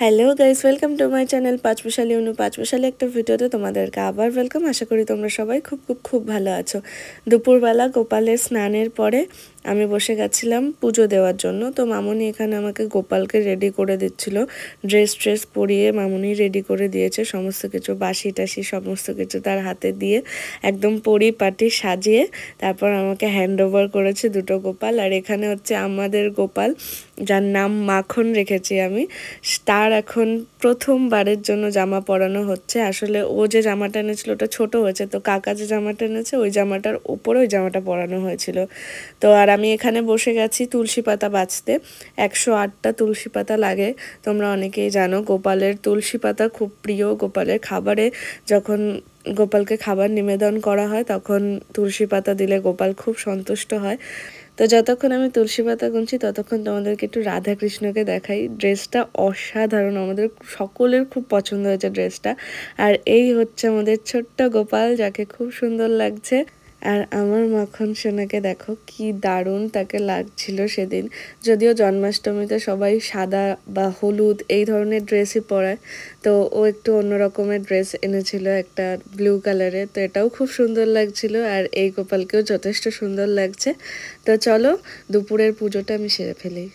Hello guys, welcome to my channel Panchmishali Anu. পাঁচমিশালি একটা ভিডিওতে তোমাদেরকে আবার ওয়েলকাম। আশা করি তোমরা সবাই খুব খুব খুব ভালো আছো। দুপুরবেলা গোপালের স্নানের পরে আমি বসে গেছিলাম পুজো দেওয়ার জন্য। তো মামুনি এখানে আমাকে গোপালকে রেডি করে দিচ্ছিল, ড্রেস পরিয়ে মামুনি রেডি করে দিয়েছে। সমস্ত কিছু বাসি টাসি সমস্ত কিছু তার হাতে দিয়ে একদম পরিপাটি সাজিয়ে তারপর আমাকে হ্যান্ড ওভার করেছে দুটো গোপাল। আর এখানে হচ্ছে আমাদের গোপাল, যার নাম মাখন রেখেছি আমি, তার এখন প্রথমবারের জন্য জামা পরানো হচ্ছে। আসলে ও যে জামাটা এনেছিল ওটা ছোট হয়েছে, তো কাকা যে জামাটা এনেছে ওই জামাটার উপরে ওই জামাটা পরানো হয়েছিল। তো আর আমি এখানে বসে গেছি তুলসী পাতা বাছতে। 108টা তুলসী পাতা লাগে, তোমরা অনেকেই জানো। গোপালের তুলসী পাতা খুব প্রিয়। গোপালের খাবারে যখন গোপালকে খাবার নিবেদন করা হয় তখন তুলসী পাতা দিলে গোপাল খুব সন্তুষ্ট হয়। তো যতক্ষণ আমি তুলসী পাতা গুনছি ততক্ষণ তোমাদেরকে একটু রাধা কৃষ্ণকে দেখাই। ড্রেসটা অসাধারণ, আমাদের সকলের খুব পছন্দ হয়েছে ড্রেসটা। আর এই হচ্ছে আমাদের ছোট্ট গোপাল, যাকে খুব সুন্দর লাগছে। আর আমার মাখন সোনাকে দেখো কি দারুণ তাকে লাগছিল সেদিন। যদিও জন্মাষ্টমীতে সবাই সাদা বা হলুদ এই ধরনের ড্রেসই পরায়, তো ও একটু অন্য রকমের ড্রেস এনেছিল, একটা ব্লু কালারের। তো এটাও খুব সুন্দর লাগছিল, আর এই গোপালকেও যথেষ্ট সুন্দর লাগছে। তো চলো দুপুরের পুজোটা আমি সেরে ফেলি।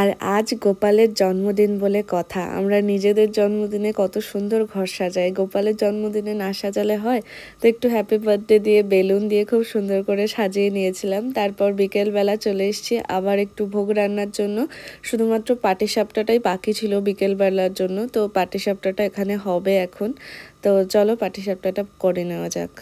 আর আজ গোপালের জন্মদিন বলে কথা, আমরা নিজেদের জন্মদিনে কত সুন্দর ঘর সাজাই, গোপালের জন্মদিনে না সাজালে হয়? তো একটু হ্যাপি বার্থডে দিয়ে বেলুন দিয়ে খুব সুন্দর করে সাজিয়ে নিয়েছিলাম। তারপর বিকেলবেলা চলে এসেছি আবার একটু ভোগ রান্নার জন্য। শুধুমাত্র পাটিসাপটাটাই বাকি ছিল বিকেলবেলার জন্য, তো পাটিসাপটাটা এখানে হবে এখন। তো চলো পাটিসাপটাটা করে নেওয়া যাক।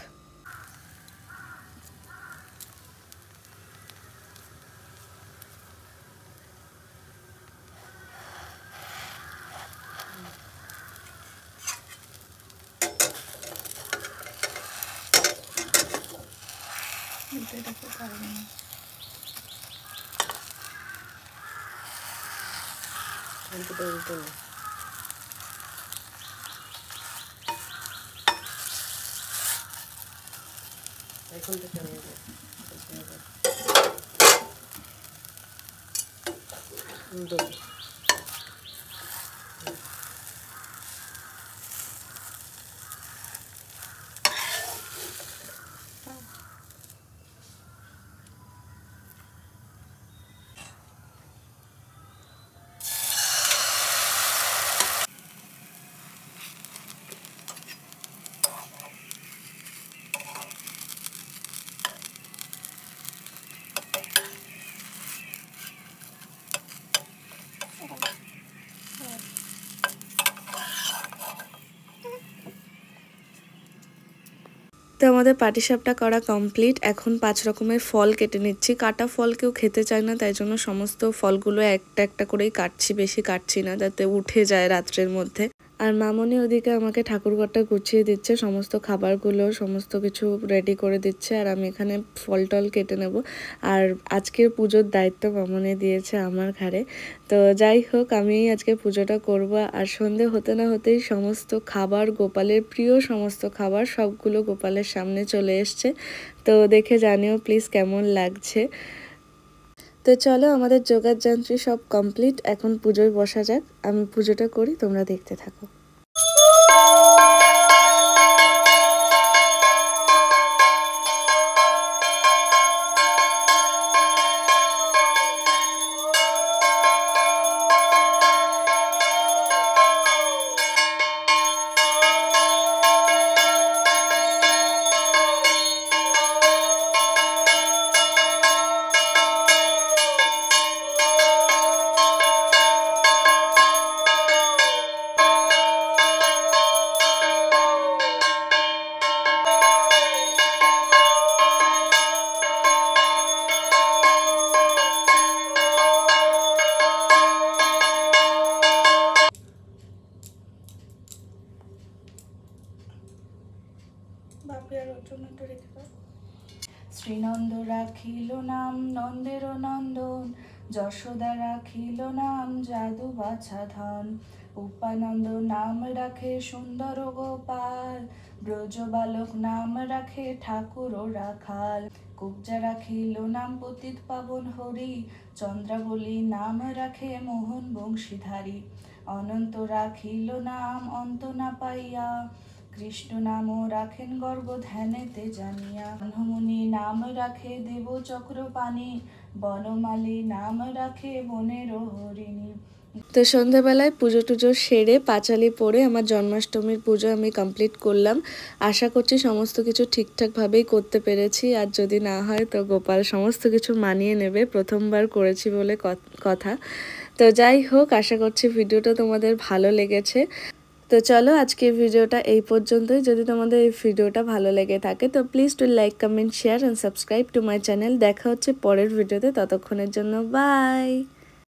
এখন তো কেমন তো আমাদের পাটিসাপটা করা কমপ্লিট। এখন 5 রকমের ফল কেটে নিচ্ছি। কাটা ফল কেউ খেতে চায় না, তাই জন্য সমস্ত ফলগুলো একটা একটা করেই কাটছি, বেশি কাটছি না যাতে উঠে যায় রাত্রের মধ্যে। আর মামনি ওদিকে আমাকে ঠাকুরঘরটা গুছিয়ে দিচ্ছে, সমস্ত খাবারগুলো সমস্ত কিছু রেডি করে দিচ্ছে, আর আমি এখানে ফল টল কেটে নেব। আর আজকের পুজোর দায়িত্ব মামনি দিয়েছে আমার ঘাড়ে। তো যাই হোক, আমি আজকে পুজোটা করব। আর সন্ধে হতে না হতেই সমস্ত খাবার, গোপালের প্রিয় সমস্ত খাবার সবগুলো গোপালের সামনে চলে এসছে। তো দেখে জানিও প্লিজ কেমন লাগছে। তো চলো, আমাদের জোগাড় যন্ত্রী সব কমপ্লিট, এখন পুজোয় বসা যাক। আমি পুজোটা করি, তোমরা দেখতে থাকো। শ্রীনন্দ রাখিল নাম নন্দের নন্দন, যশোদা রাখিল নাম যাদু বাছা ধন, উপানন্দ নাম রাখে সুন্দর গোপাল, ব্রজ বালক নাম রাখে ঠাকুর ও রাখাল, কুবজা রাখিল নাম পতিত পাবন হরি, চন্দ্রাবলী নাম রাখে মোহন বংশীধারী, অনন্ত রাখিল নাম অন্ত না পাইয়া, কৃষ্ণ নাম রাখেন গর্ব ধ্যানেতে জানিয়া, ব্রহ্মমুনি নাম রাখে দেব চক্রপাণি, বনমালী নাম রাখে বনের হরিণী। তো সন্ধ্যাবেলায় পুজো টুজো সেরে পাঁচালি পরে আমার জন্মাষ্টমীর পুজো আমি কমপ্লিট করলাম। আশা করছি সমস্ত কিছু ঠিকঠাকভাবেই করতে পেরেছি, আর যদি না হয় তো গোপাল সমস্ত কিছু মানিয়ে নেবে, প্রথমবার করেছি বলে কথা। তো যাই হোক, আশা করছি ভিডিওটা তোমাদের ভালো লেগেছে। তো চলো আজকের ভিডিওটা এই পর্যন্তই। যদি তোমাদের এই ভিডিওটা ভালো লেগে থাকে তো please do like, comment, share and subscribe to my channel. দেখা হচ্ছে পরের ভিডিওতে, ততক্ষণের জন্য বাই।